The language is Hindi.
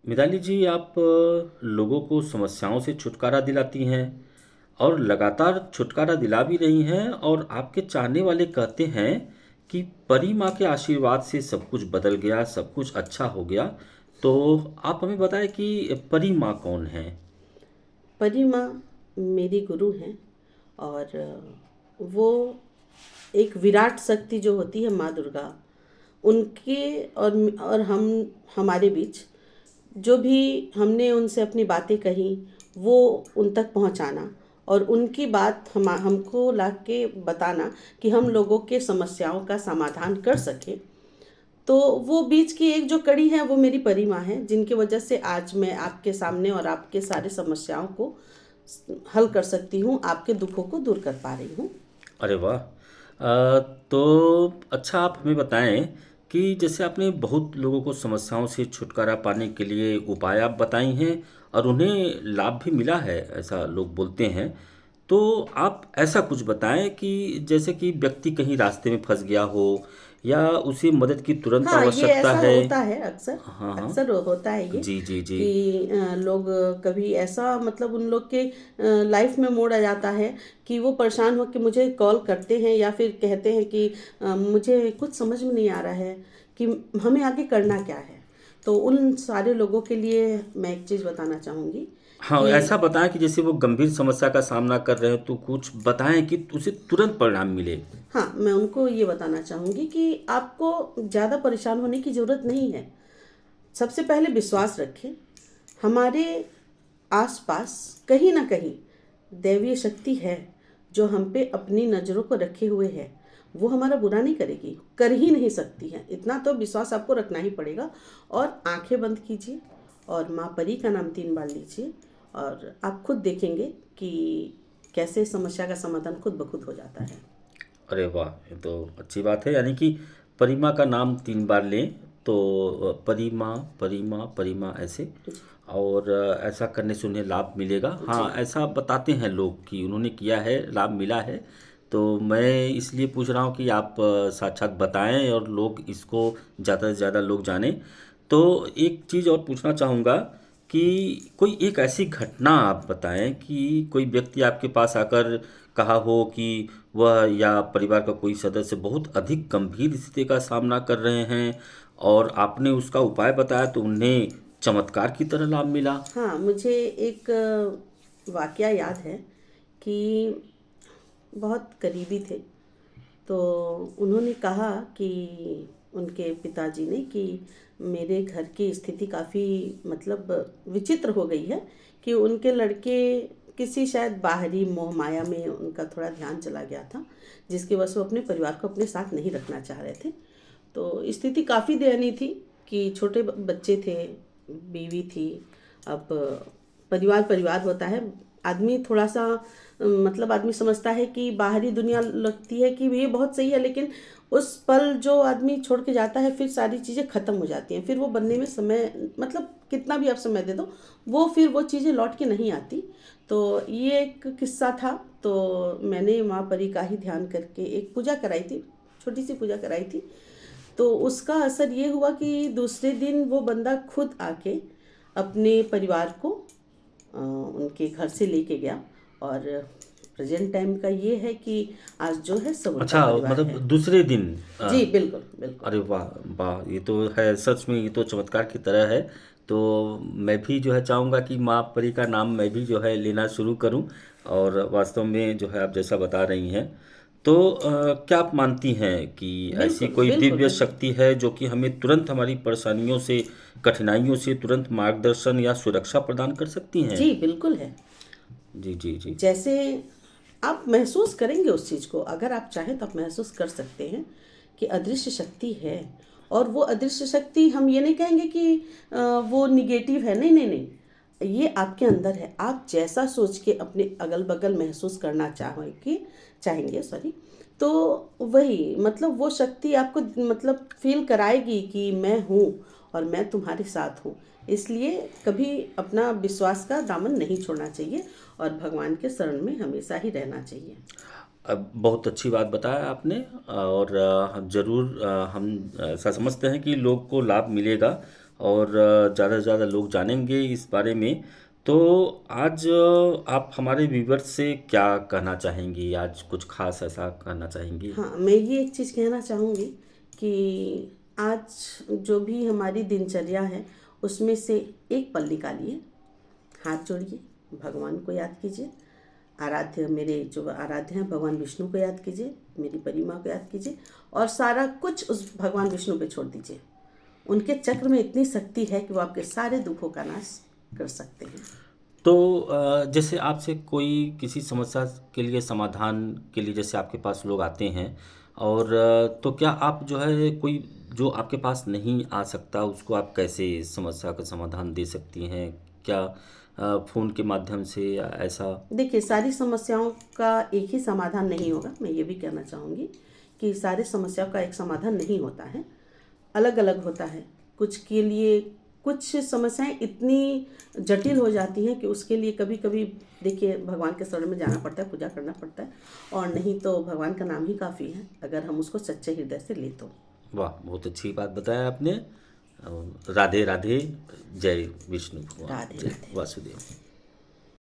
मिताली जी, आप लोगों को समस्याओं से छुटकारा दिलाती हैं और लगातार छुटकारा दिला भी रही हैं। और आपके चाहने वाले कहते हैं कि परी माँ के आशीर्वाद से सब कुछ बदल गया, सब कुछ अच्छा हो गया। तो आप हमें बताएं कि परी माँ कौन है। परी माँ मेरी गुरु हैं। और वो एक विराट शक्ति जो होती है माँ दुर्गा, उनके और हम हमारे बीच जो भी हमने उनसे अपनी बातें कही वो उन तक पहुंचाना, और उनकी बात हमको ला के बताना कि हम लोगों के समस्याओं का समाधान कर सकें। तो वो बीच की एक जो कड़ी है वो मेरी परी माँ है, जिनकी वजह से आज मैं आपके सामने और आपके सारे समस्याओं को हल कर सकती हूँ, आपके दुखों को दूर कर पा रही हूँ। अरे वाह! तो अच्छा, आप हमें बताएं कि जैसे आपने बहुत लोगों को समस्याओं से छुटकारा पाने के लिए उपाय आप बताई हैं और उन्हें लाभ भी मिला है, ऐसा लोग बोलते हैं। तो आप ऐसा कुछ बताएं कि जैसे कि व्यक्ति कहीं रास्ते में फंस गया हो या उसे मदद की तुरंत हाँ, ये आवश्यकता ऐसा है। होता है अक्सर। हाँ, हाँ। अक्सर होता है ये जी, जी, जी। कि लोग कभी ऐसा मतलब उन लोग के लाइफ में मोड़ आ जाता है कि वो परेशान हो के मुझे कॉल करते हैं या फिर कहते हैं कि मुझे कुछ समझ में नहीं आ रहा है कि हमें आगे करना क्या है। तो उन सारे लोगों के लिए मैं एक चीज़ बताना चाहूँगी हाँ, कि ऐसा बताएं कि जैसे वो गंभीर समस्या का सामना कर रहे हो तो कुछ बताएं कि उसे तुरंत परिणाम मिले। हाँ, मैं उनको ये बताना चाहूँगी कि आपको ज़्यादा परेशान होने की ज़रूरत नहीं है। सबसे पहले विश्वास रखें, हमारे आसपास कहीं ना कहीं दैवीय शक्ति है जो हम पे अपनी नज़रों को रखे हुए है। वो हमारा बुरा नहीं करेगी, कर ही नहीं सकती है, इतना तो विश्वास आपको रखना ही पड़ेगा। और आंखें बंद कीजिए और माँ परी का नाम 3 बार लीजिए, और आप खुद देखेंगे कि कैसे समस्या का समाधान खुद ब खुद हो जाता है। अरे वाह! ये तो अच्छी बात है, यानी कि परिमा का नाम 3 बार लें तो परिमा, परिमा, परिमा ऐसे। जी। और ऐसा करने से उन्हें लाभ मिलेगा। जी। हाँ, ऐसा बताते हैं लोग कि उन्होंने किया है, लाभ मिला है। तो मैं इसलिए पूछ रहा हूँ कि आप साक्षात बताएँ और लोग इसको ज़्यादा से ज़्यादा लोग जानें। तो एक चीज़ और पूछना चाहूँगा कि कोई एक ऐसी घटना आप बताएं कि कोई व्यक्ति आपके पास आकर कहा हो कि वह या परिवार का कोई सदस्य बहुत अधिक गंभीर स्थिति का सामना कर रहे हैं और आपने उसका उपाय बताया तो उन्हें चमत्कार की तरह लाभ मिला। हाँ, मुझे एक वाकया याद है कि बहुत करीबी थे। तो उन्होंने कहा कि उनके पिताजी ने कि मेरे घर की स्थिति काफ़ी मतलब विचित्र हो गई है, कि उनके लड़के किसी शायद बाहरी मोह माया में उनका थोड़ा ध्यान चला गया था, जिसकी वजह से वो अपने परिवार को अपने साथ नहीं रखना चाह रहे थे। तो स्थिति काफ़ी दयनीय थी कि छोटे बच्चे थे, बीवी थी। अब परिवार परिवार होता है। आदमी थोड़ा सा मतलब आदमी समझता है कि बाहरी दुनिया लगती है कि ये बहुत सही है, लेकिन उस पल जो आदमी छोड़ के जाता है फिर सारी चीज़ें ख़त्म हो जाती हैं। फिर वो बनने में समय मतलब कितना भी आप समय दे दो, वो फिर वो चीज़ें लौट के नहीं आती। तो ये एक किस्सा था। तो मैंने माँ परी का ही ध्यान करके एक पूजा कराई थी, छोटी सी पूजा कराई थी। तो उसका असर ये हुआ कि दूसरे दिन वो बंदा खुद आके अपने परिवार को उनके घर से लेके गया। और प्रेजेंट टाइम का ये है कि आज जो है सब उनका अच्छा, परिवार मतलब है। दूसरे दिन। अ, जी बिल्कुल बिल्कुल। अरे वाह! वाह! ये तो है, सच में ये तो चमत्कार की तरह है। तो मैं भी जो है चाहूँगा कि माँ परी का नाम मैं भी जो है लेना शुरू करूँ। और वास्तव में जो है आप जैसा बता रही हैं, तो क्या आप मानती हैं कि ऐसी बिल्कुल कोई बिल्कुल दिव्य बिल्कुल। शक्ति है जो कि हमें तुरंत हमारी परेशानियों से, कठिनाइयों से तुरंत मार्गदर्शन या सुरक्षा प्रदान कर सकती हैं? जी बिल्कुल है। जी, जी, जी। जैसे आप महसूस करेंगे उस चीज़ को, अगर आप चाहें तो आप महसूस कर सकते हैं कि अदृश्य शक्ति है। और वो अदृश्य शक्ति हम ये नहीं कहेंगे कि वो निगेटिव है, नहीं नहीं नहीं, ये आपके अंदर है। आप जैसा सोच के अपने अगल बगल महसूस करना चाहेंगे, चाहेंगे सॉरी, तो वही मतलब वो शक्ति आपको मतलब फील कराएगी कि मैं हूँ और मैं तुम्हारे साथ हूँ। इसलिए कभी अपना विश्वास का दामन नहीं छोड़ना चाहिए और भगवान के शरण में हमेशा ही रहना चाहिए। अब बहुत अच्छी बात बताया आपने। और हम ज़रूर हम ऐसा समझते हैं कि लोग को लाभ मिलेगा। और ज़्यादा से ज़्यादा लोग जानेंगे इस बारे में। तो आज आप हमारे व्यूवर्स से क्या कहना चाहेंगी? आज कुछ खास ऐसा कहना चाहेंगी? हाँ, मैं ये एक चीज़ कहना चाहूँगी कि आज जो भी हमारी दिनचर्या है उसमें से एक पल निकालिए, हाथ जोड़िए, भगवान को याद कीजिए, आराध्य मेरे जो आराध्य हैं भगवान विष्णु को याद कीजिए, मेरी परिमा को याद कीजिए और सारा कुछ उस भगवान विष्णु पे छोड़ दीजिए। उनके चक्र में इतनी शक्ति है कि वो आपके सारे दुखों का नाश कर सकते हैं। तो जैसे आपसे कोई किसी समस्या के लिए समाधान के लिए जैसे आपके पास लोग आते हैं और तो क्या आप जो है कोई जो आपके पास नहीं आ सकता उसको आप कैसे समस्या का समाधान दे सकती हैं? क्या फ़ोन के माध्यम से या ऐसा? देखिए, सारी समस्याओं का एक ही समाधान नहीं होगा। मैं ये भी कहना चाहूँगी कि सारी समस्याओं का एक समाधान नहीं होता है, अलग अलग होता है। कुछ के लिए कुछ समस्याएं इतनी जटिल हो जाती हैं कि उसके लिए कभी कभी देखिए भगवान के शरण में जाना पड़ता है, पूजा करना पड़ता है, और नहीं तो भगवान का नाम ही काफ़ी है अगर हम उसको सच्चे हृदय से ले तो। वाह! बहुत अच्छी बात बताया आपने। राधे राधे। जय विष्णु भगवान, राधे जय राधे। वासुदेव।